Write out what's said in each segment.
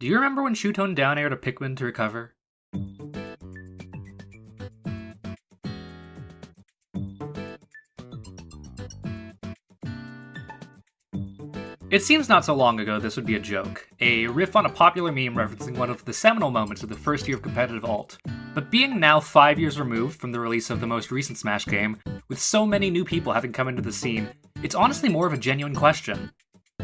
Do you remember when Shuton down aired a Pikmin to recover? It seems not so long ago this would be a joke, a riff on a popular meme referencing one of the seminal moments of the first year of competitive alt. But being now 5 years removed from the release of the most recent Smash game, with so many new people having come into the scene, it's honestly more of a genuine question.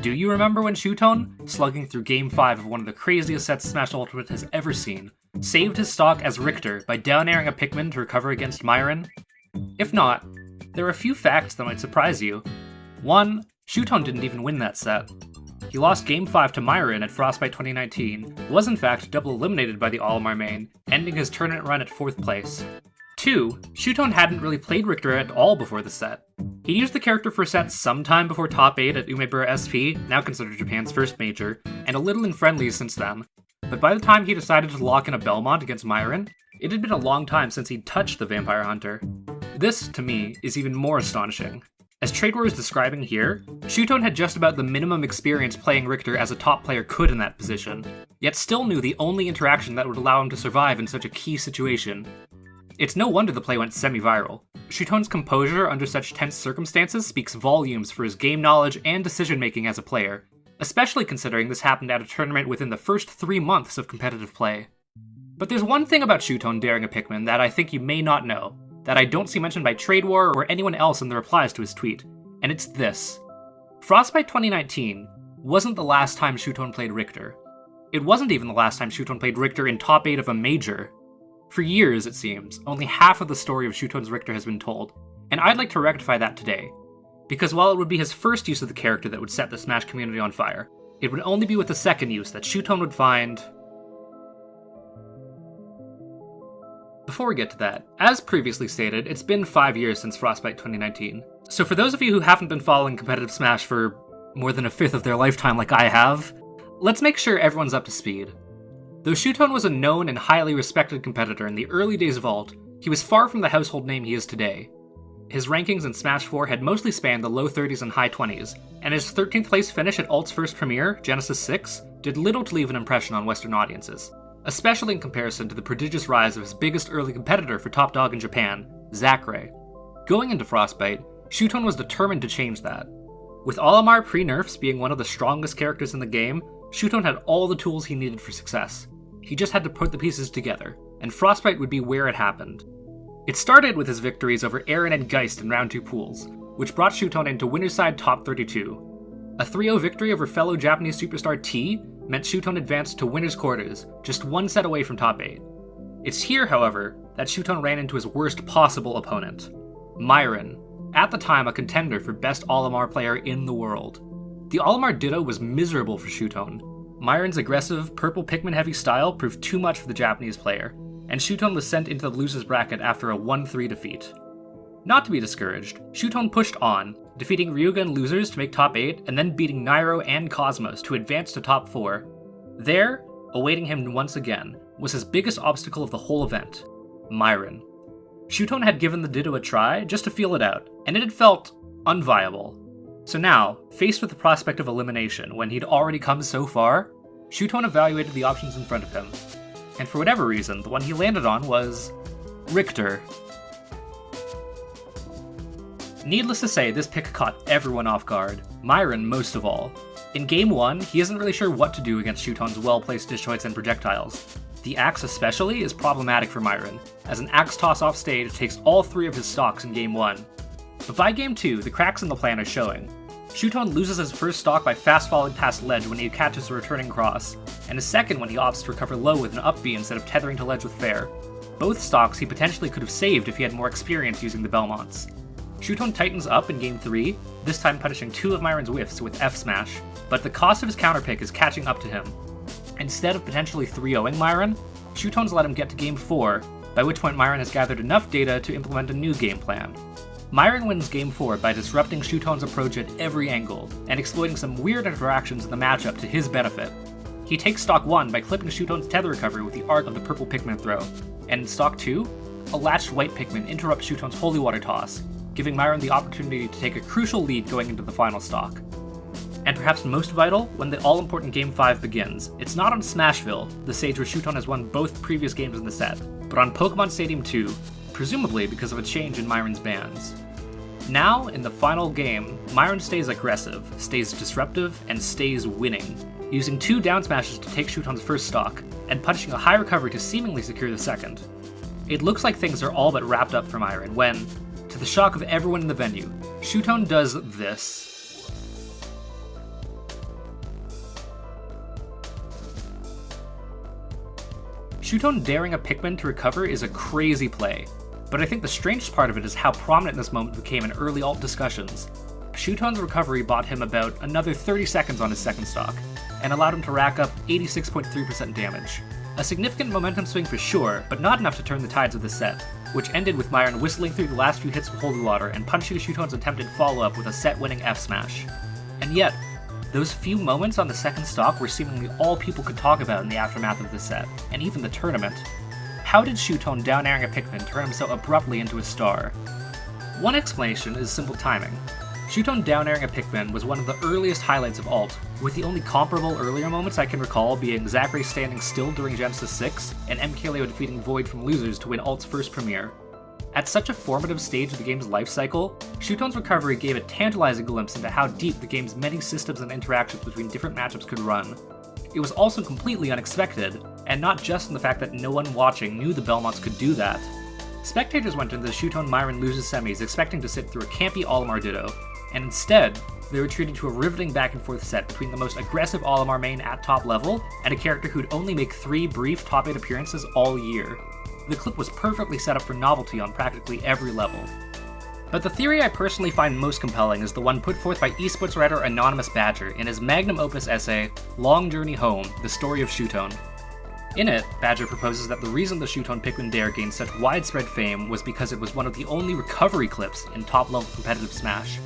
Do you remember when Shuton, slugging through Game 5 of one of the craziest sets Smash Ultimate has ever seen, saved his stock as Richter by down airing a Pikmin to recover against Myron? If not, there are a few facts that might surprise you. 1. Shuton didn't even win that set. He lost Game 5 to Myron at Frostbite 2019, was in fact double eliminated by the Olimar main, ending his tournament run at 4th place. 2. Shuton hadn't really played Richter at all before the set. He used the character for sets sometime before top 8 at Umebura SP, now considered Japan's first major, and a little in friendlies since then. But by the time he decided to lock in a Belmont against Myron, it had been a long time since he'd touched the Vampire Hunter. This, to me, is even more astonishing. As TradeWar is describing here, Shuton had just about the minimum experience playing Richter as a top player could in that position, yet still knew the only interaction that would allow him to survive in such a key situation. It's no wonder the play went semi-viral. Shuton's composure under such tense circumstances speaks volumes for his game knowledge and decision-making as a player, especially considering this happened at a tournament within the first 3 months of competitive play. But there's one thing about Shuton daring a Pikmin that I think you may not know, that I don't see mentioned by TradeWar or anyone else in the replies to his tweet, and it's this. Frostbite 2019 wasn't the last time Shuton played Richter. It wasn't even the last time Shuton played Richter in top 8 of a major. For years, it seems, only half of the story of Shuton's Richter has been told, and I'd like to rectify that today. Because while it would be his first use of the character that would set the Smash community on fire, it would only be with the second use that Shuton would find... Before we get to that, as previously stated, it's been 5 years since Frostbite 2019. So for those of you who haven't been following competitive Smash for more than a fifth of their lifetime like I have, let's make sure everyone's up to speed. Though Shuton was a known and highly respected competitor in the early days of alt, he was far from the household name he is today. His rankings in Smash 4 had mostly spanned the low 30s and high 20s, and his 13th place finish at Alt's first premiere, Genesis 6, did little to leave an impression on Western audiences, especially in comparison to the prodigious rise of his biggest early competitor for top dog in Japan, Zachary. Going into Frostbite, Shuton was determined to change that. With Olimar pre-nerfs being one of the strongest characters in the game, Shuton had all the tools he needed for success. He just had to put the pieces together, and Frostbite would be where it happened. It started with his victories over Aaron and Geist in round 2 pools, which brought Shuton into winner's side top 32. A 3-0 victory over fellow Japanese superstar T meant Shuton advanced to winner's quarters, just one set away from top 8. It's here, however, that Shuton ran into his worst possible opponent, Myron, at the time a contender for best Olimar player in the world. The Olimar Ditto was miserable for Shuton. Myron's aggressive, purple Pikmin-heavy style proved too much for the Japanese player, and Shuton was sent into the loser's bracket after a 1-3 defeat. Not to be discouraged, Shuton pushed on, defeating Ryuga in losers to make top 8, and then beating Nairo and Cosmos to advance to top 4. There, awaiting him once again, was his biggest obstacle of the whole event, Myron. Shuton had given the Ditto a try just to feel it out, and it had felt unviable. So now, faced with the prospect of elimination when he'd already come so far, Shuton evaluated the options in front of him. And for whatever reason, the one he landed on was... Richter. Needless to say, this pick caught everyone off guard, Myron most of all. In Game 1, he isn't really sure what to do against Shuton's well-placed disjoints and projectiles. The axe especially is problematic for Myron, as an axe toss off stage takes all 3 of his stocks in Game 1. But by Game 2, the cracks in the plan are showing. Shuton loses his first stock by fast falling past ledge when he catches a returning cross, and his second when he opts to recover low with an up B instead of tethering to ledge with fair. Both stocks he potentially could have saved if he had more experience using the Belmonts. Shuton tightens up in Game 3, this time punishing 2 of Myron's whiffs with F smash, but the cost of his counterpick is catching up to him. Instead of potentially 3-0ing Myron, Shuton's let him get to Game 4, by which point Myron has gathered enough data to implement a new game plan. Myron wins Game 4 by disrupting Shuton's approach at every angle, and exploiting some weird interactions in the matchup to his benefit. He takes Stock 1 by clipping Shuton's tether recovery with the arc of the purple Pikmin throw, and in Stock 2, a latched white Pikmin interrupts Shuton's Holy Water toss, giving Myron the opportunity to take a crucial lead going into the final stock. And perhaps most vital, when the all-important Game 5 begins. It's not on Smashville, the stage where Shuton has won both previous games in the set, but on Pokemon Stadium 2, presumably because of a change in Myron's bans. Now, in the final game, Myron stays aggressive, stays disruptive, and stays winning, using 2 down smashes to take Shuton's first stock, and punching a high recovery to seemingly secure the second. It looks like things are all but wrapped up for Myron when, to the shock of everyone in the venue, Shuton does this. Shuton daring a Pikmin to recover is a crazy play, but I think the strangest part of it is how prominent this moment became in early alt discussions. Shuton's recovery bought him about another 30 seconds on his second stock, and allowed him to rack up 86.3% damage. A significant momentum swing for sure, but not enough to turn the tides of the set, which ended with Myron whistling through the last few hits with Holy Water and punching Shuton's attempted follow-up with a set-winning F-smash. And yet, those few moments on the second stock were seemingly all people could talk about in the aftermath of the set, and even the tournament. How did Shuton down airing a Pikmin turn him so abruptly into a star? One explanation is simple timing. Shuton down airing a Pikmin was one of the earliest highlights of alt, with the only comparable earlier moments I can recall being Zachary standing still during Genesis 6, and MKLeo defeating Void from losers to win alt's first premiere. At such a formative stage of the game's life cycle, Shuton's recovery gave a tantalizing glimpse into how deep the game's many systems and interactions between different matchups could run. It was also completely unexpected, and not just in the fact that no one watching knew the Belmonts could do that. Spectators went into the Shuton-Myron loses semis expecting to sit through a campy Olimar ditto, and instead, they were treated to a riveting back-and-forth set between the most aggressive Olimar main at top level and a character who'd only make 3 brief top 8 appearances all year. The clip was perfectly set up for novelty on practically every level. But the theory I personally find most compelling is the one put forth by esports writer Anonymous Badger in his magnum opus essay, Long Journey Home, The Story of Shuton. In it, Badger proposes that the reason the Shuton Pikmin Dare gained such widespread fame was because it was one of the only recovery clips in top-level competitive Smash.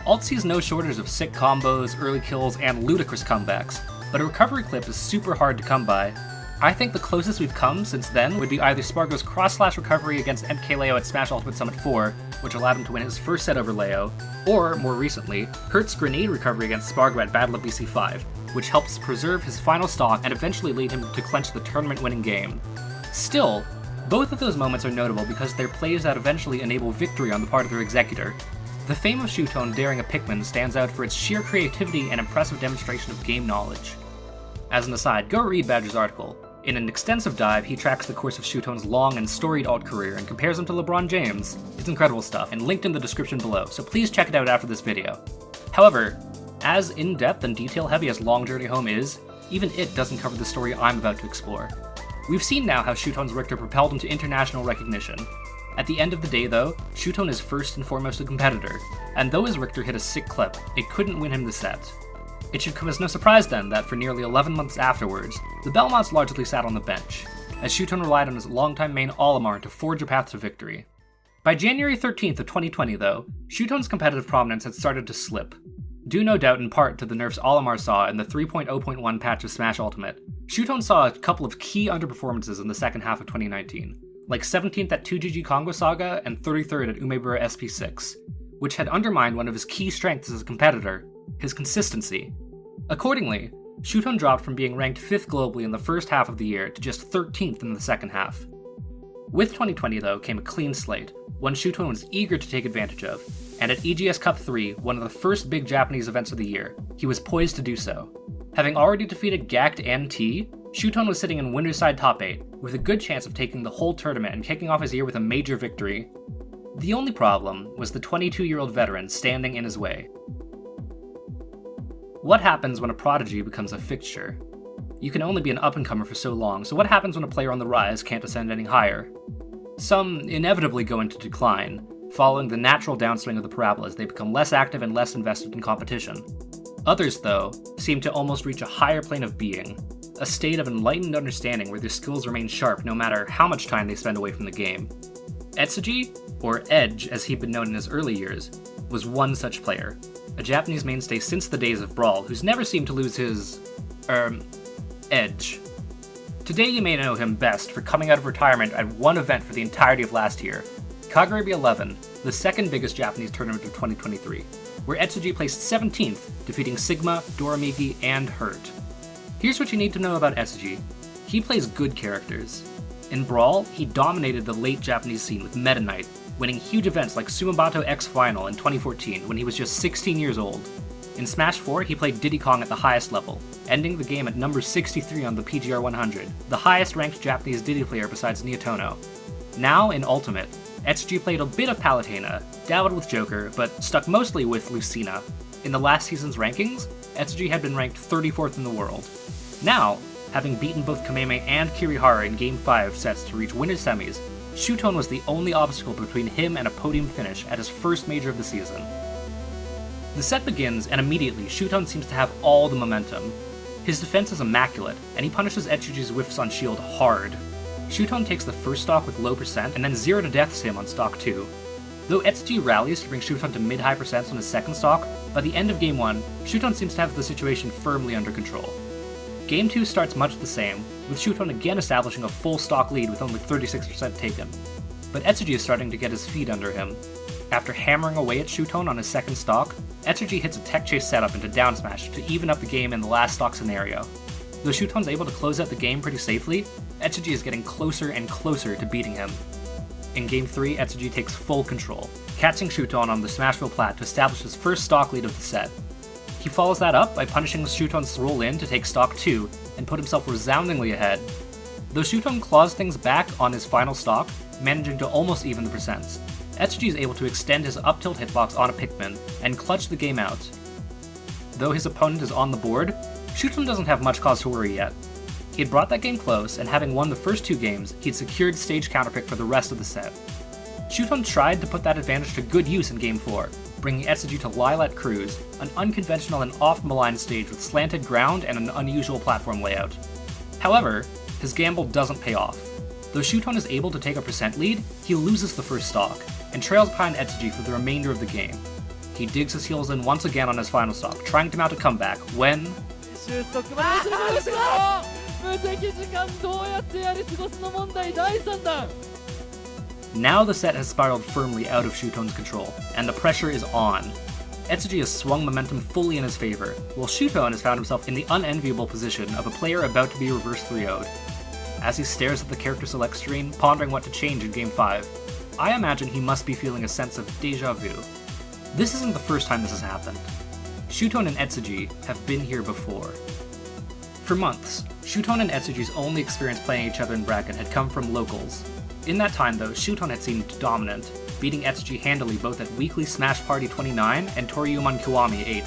Alt sees no shortage of sick combos, early kills, and ludicrous comebacks, but a recovery clip is super hard to come by. I think the closest we've come since then would be either Spargo's cross-slash recovery against MKLeo at Smash Ultimate Summit 4, which allowed him to win his first set over Leo, or, more recently, Hertz's grenade recovery against Spargo at Battle of BC5, which helps preserve his final stock and eventually lead him to clinch the tournament-winning game. Still, both of those moments are notable because they're plays that eventually enable victory on the part of their executor. The fame of Shuton daring a Pikmin stands out for its sheer creativity and impressive demonstration of game knowledge. As an aside, go read Badger's article. In an extensive dive, he tracks the course of Shuton's long and storied alt career and compares him to LeBron James. It's incredible stuff, and linked in the description below, so please check it out after this video. However, as in-depth and detail-heavy as Long Journey Home is, even it doesn't cover the story I'm about to explore. We've seen now how Shuton's Richter propelled him to international recognition. At the end of the day, though, Shuton is first and foremost a competitor, and though his Richter hit a sick clip, it couldn't win him the set. It should come as no surprise then that for nearly 11 months afterwards, the Belmonts largely sat on the bench, as Shuton relied on his longtime main Olimar to forge a path to victory. By January 13th of 2020 though, Shuton's competitive prominence had started to slip. Due no doubt in part to the nerfs Olimar saw in the 3.0.1 patch of Smash Ultimate, Shuton saw a couple of key underperformances in the second half of 2019, like 17th at 2GG Congo Saga and 33rd at Umebura SP6, which had undermined one of his key strengths as a competitor, his consistency. Accordingly, Shuton dropped from being ranked 5th globally in the first half of the year to just 13th in the second half. With 2020 though came a clean slate, one Shuton was eager to take advantage of, and at EGS Cup 3, one of the first big Japanese events of the year, he was poised to do so. Having already defeated Gact NT, Shuton was sitting in winner's side top 8, with a good chance of taking the whole tournament and kicking off his year with a major victory. The only problem was the 22-year-old veteran standing in his way. What happens when a prodigy becomes a fixture? You can only be an up-and-comer for so long, so what happens when a player on the rise can't ascend any higher? Some inevitably go into decline, following the natural downswing of the parabola as they become less active and less invested in competition. Others, though, seem to almost reach a higher plane of being, a state of enlightened understanding where their skills remain sharp no matter how much time they spend away from the game. Etsuji, or Edge as he'd been known in his early years, was one such player, a Japanese mainstay since the days of Brawl who's never seemed to lose his, edge. Today you may know him best for coming out of retirement at one event for the entirety of last year, Kagurabi 11, the second biggest Japanese tournament of 2023. where Etsuji placed 17th, defeating Sigma, Doramiki, and Hurt. Here's what you need to know about Etsuji. He plays good characters. In Brawl, he dominated the late Japanese scene with Meta Knight, winning huge events like Sumabato X Final in 2014 when he was just 16 years old. In Smash 4, he played Diddy Kong at the highest level, ending the game at number 63 on the PGR 100, the highest ranked Japanese Diddy player besides Nietono. Now, in Ultimate, Etsuji played a bit of Palutena, dabbled with Joker, but stuck mostly with Lucina. In the last season's rankings, Etsuji had been ranked 34th in the world. Now, having beaten both Kameme and Kirihara in Game 5 sets to reach winner's semis, Shuton was the only obstacle between him and a podium finish at his first major of the season. The set begins, and immediately Shuton seems to have all the momentum. His defense is immaculate, and he punishes Etsuji's whiffs on shield hard. Shuton takes the first stock with low percent, and then 0 to deaths him on stock 2. Though Etsuji rallies to bring Shuton to mid-high percents on his second stock, by the end of Game 1, Shuton seems to have the situation firmly under control. Game 2 starts much the same, with Shuton again establishing a full stock lead with only 36% taken. But Etsuji is starting to get his feet under him. After hammering away at Shuton on his second stock, Etsuji hits a tech chase setup into down smash to even up the game in the last stock scenario. Though Shuton's able to close out the game pretty safely, Etsuji is getting closer and closer to beating him. In Game 3, Etsuji takes full control, catching Shuton on the Smashville plat to establish his first stock lead of the set. He follows that up by punishing Shuton's roll in to take stock 2, and put himself resoundingly ahead. Though Shuton claws things back on his final stock, managing to almost even the percents, Etsuji is able to extend his up tilt hitbox on a Pikmin, and clutch the game out. Though his opponent is on the board, Shuton doesn't have much cause to worry yet. He had brought that game close, and having won the first 2 games, he'd secured stage counterpick for the rest of the set. Shuton tried to put that advantage to good use in Game 4, bringing Etsuji to Lilat Cruise, an unconventional and oft-maligned stage with slanted ground and an unusual platform layout. However, his gamble doesn't pay off. Though Shuton is able to take a percent lead, he loses the first stock, and trails behind Etsuji for the remainder of the game. He digs his heels in once again on his final stock, trying to mount a comeback, when... Now the set has spiraled firmly out of Shuton's control, and the pressure is on. Etsuji has swung momentum fully in his favor, while Shuton has found himself in the unenviable position of a player about to be reverse 3-0'd. As he stares at the character select screen, pondering what to change in Game 5, I imagine he must be feeling a sense of déjà vu. This isn't the first time this has happened. Shuton and Etsuji have been here before. For months, Shuton and Etsuji's only experience playing each other in bracket had come from locals. In that time though, Shuton had seemed dominant, beating Etsuji handily both at Weekly Smash Party 29 and Toriumon Kiwami 8.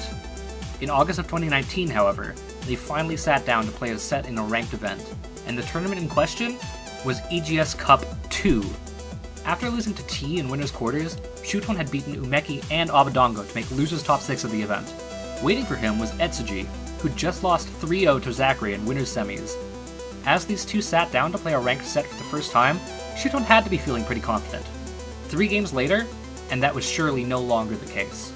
In August of 2019, however, they finally sat down to play a set in a ranked event, and the tournament in question was EGS Cup 2. After losing to T in winners' quarters, Shuton had beaten Umeki and Abadongo to make losers top 6 of the event. Waiting for him was Etsuji, who just lost 3-0 to Zachary in winners' semis. As these two sat down to play a ranked set for the first time, Shuton had to be feeling pretty confident. 3 games later, and that was surely no longer the case.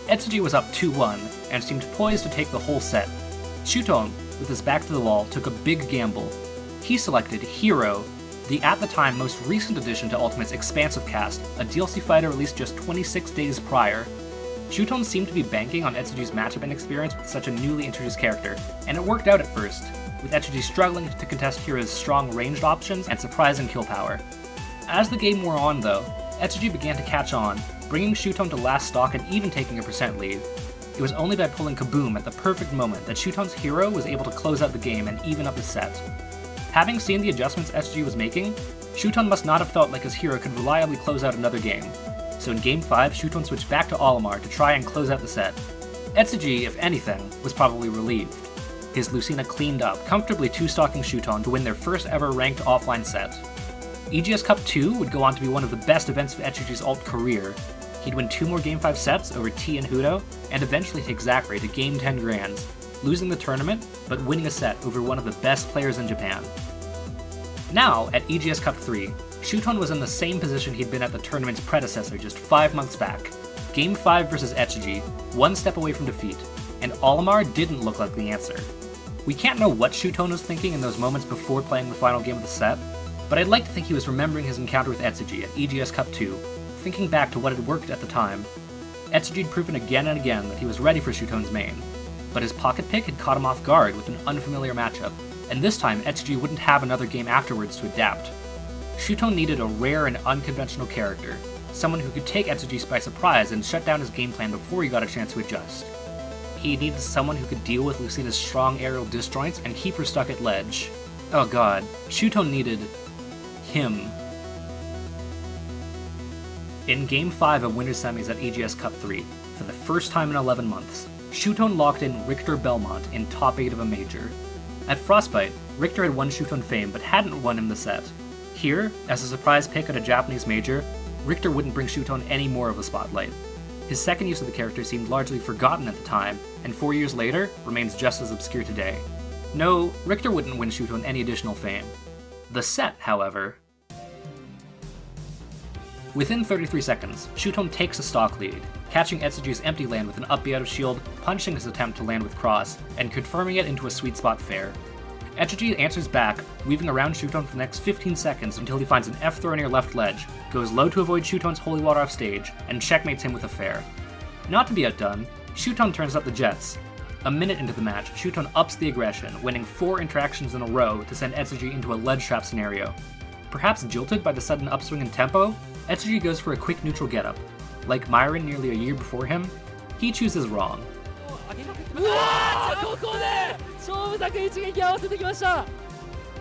Etsuji was up 2-1, and seemed poised to take the whole set. Shuton, with his back to the wall, took a big gamble. He selected Hero, the at the time most recent addition to Ultimate's expansive cast, a DLC fighter released just 26 days prior. Shuton seemed to be banking on Etsuji's matchup inexperience with such a newly introduced character, and it worked out at first, with Etsuji struggling to contest Hero's strong ranged options and surprising kill power. As the game wore on though, Etsuji began to catch on, bringing Shuton to last stock and even taking a percent lead. It was only by pulling Kaboom at the perfect moment that Shuton's Hero was able to close out the game and even up his set. Having seen the adjustments Etsuji was making, Shuton must not have felt like his hero could reliably close out another game. So in Game 5, Shuton switched back to Olimar to try and close out the set. Etsuji, if anything, was probably relieved. His Lucina cleaned up, comfortably 2-stocking Shuton to win their first ever ranked offline set. EGS Cup 2 would go on to be one of the best events of Etsuji's alt career. He'd win 2 more Game 5 sets over T and Hudo, and eventually take Zachary to Game 10 Grands, losing the tournament, but winning a set over one of the best players in Japan. Now, at EGS Cup 3, Shuton was in the same position he'd been at the tournament's predecessor just 5 months back. Game 5 versus Etsuji, 1 step away from defeat, and Olimar didn't look like the answer. We can't know what Shuton was thinking in those moments before playing the final game of the set, but I'd like to think he was remembering his encounter with Etsuji at EGS Cup 2, thinking back to what had worked at the time. Etsuji'd proven again and again that he was ready for Shuton's main, but his pocket pick had caught him off guard with an unfamiliar matchup, and this time Etsuji wouldn't have another game afterwards to adapt. Shuton needed a rare and unconventional character, someone who could take Etsuji by surprise and shut down his game plan before he got a chance to adjust. He needed someone who could deal with Lucina's strong aerial disjoints and keep her stuck at ledge. Oh god, Shuton needed him. In Game 5 of Winter Semis at EGS Cup 3, for the first time in 11 months, Shuton locked in Richter Belmont in top 8 of a major. At Frostbite, Richter had won Shuton fame but hadn't won him the set. Here, as a surprise pick at a Japanese major, Richter wouldn't bring Shuton any more of a spotlight. His second use of the character seemed largely forgotten at the time, and 4 years later, remains just as obscure today. No, Richter wouldn't win Shuton any additional fame. The set, however... Within 33 seconds, Shuton takes a stock lead, catching Etsuji's empty land with an up B out of shield, punishing his attempt to land with cross, and confirming it into a sweet spot fair. Etsuji answers back, weaving around Shuton for the next 15 seconds until he finds an F throw near left ledge, goes low to avoid Shuton's holy water off stage, and checkmates him with a fair. Not to be outdone, Shuton turns up the jets. A minute into the match, Shuton ups the aggression, winning 4 interactions in a row to send Etsuji into a ledge trap scenario. Perhaps jilted by the sudden upswing in tempo, Etsuji goes for a quick neutral getup. Like Myron nearly a year before him, he chooses wrong.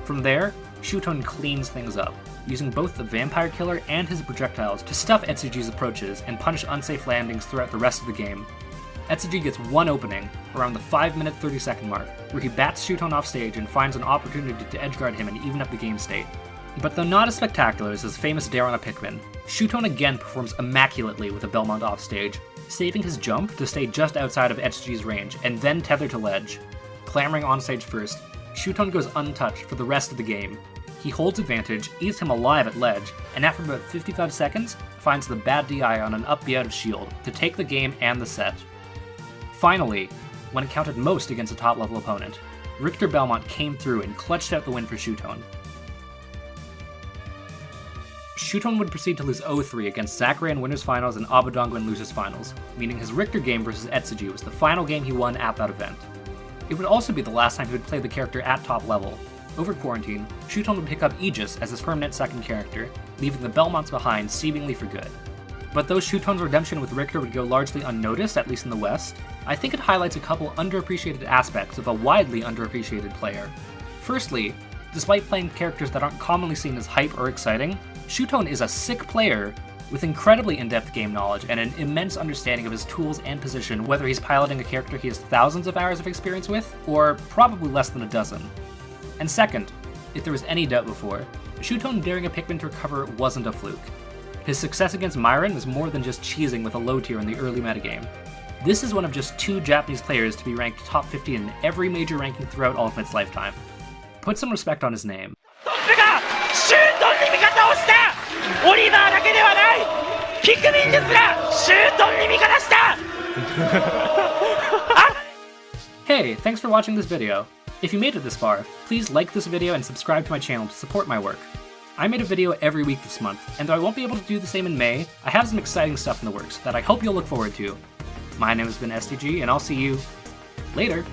From there, Shuton cleans things up, using both the Vampire Killer and his projectiles to stuff Etsuji's approaches and punish unsafe landings throughout the rest of the game. Etsuji gets one opening, around the 5-minute 30-second mark, where he bats Shuton off stage and finds an opportunity to edgeguard him and even up the game state. But though not as spectacular as his famous dare on a Pikmin, Shuton again performs immaculately with a Belmont offstage, saving his jump to stay just outside of Etsuji's range and then tether to ledge. Clambering onstage first, Shuton goes untouched for the rest of the game. He holds advantage, eats him alive at ledge, and after about 55 seconds, finds the bad DI on an up B out of shield to take the game and the set. Finally, when it counted most against a top-level opponent, Richter Belmont came through and clutched out the win for Shuton. Shuton would proceed to lose 0-3 against Zachary in Winners Finals and Abadongo in Losers Finals, meaning his Richter game versus Etsuji was the final game he won at that event. It would also be the last time he would play the character at top level. Over quarantine, Shuton would pick up Aegis as his permanent second character, leaving the Belmonts behind seemingly for good. But though Shuton's redemption with Richter would go largely unnoticed, at least in the West, I think it highlights a couple underappreciated aspects of a widely underappreciated player. Firstly, despite playing characters that aren't commonly seen as hype or exciting, Shuton is a sick player with incredibly in-depth game knowledge and an immense understanding of his tools and position, whether he's piloting a character he has thousands of hours of experience with, or probably less than a dozen. And second, if there was any doubt before, Shuton daring a Pikmin to recover wasn't a fluke. His success against Myron was more than just cheesing with a low tier in the early metagame. This is one of just 2 Japanese players to be ranked top 50 in every major ranking throughout Ultimate's lifetime. Put some respect on his name. Hey, thanks for watching this video. If you made it this far, please like this video and subscribe to my channel to support my work. I made a video every week this month, and though I won't be able to do the same in May, I have some exciting stuff in the works that I hope you'll look forward to. My name has been STG, and I'll see you later.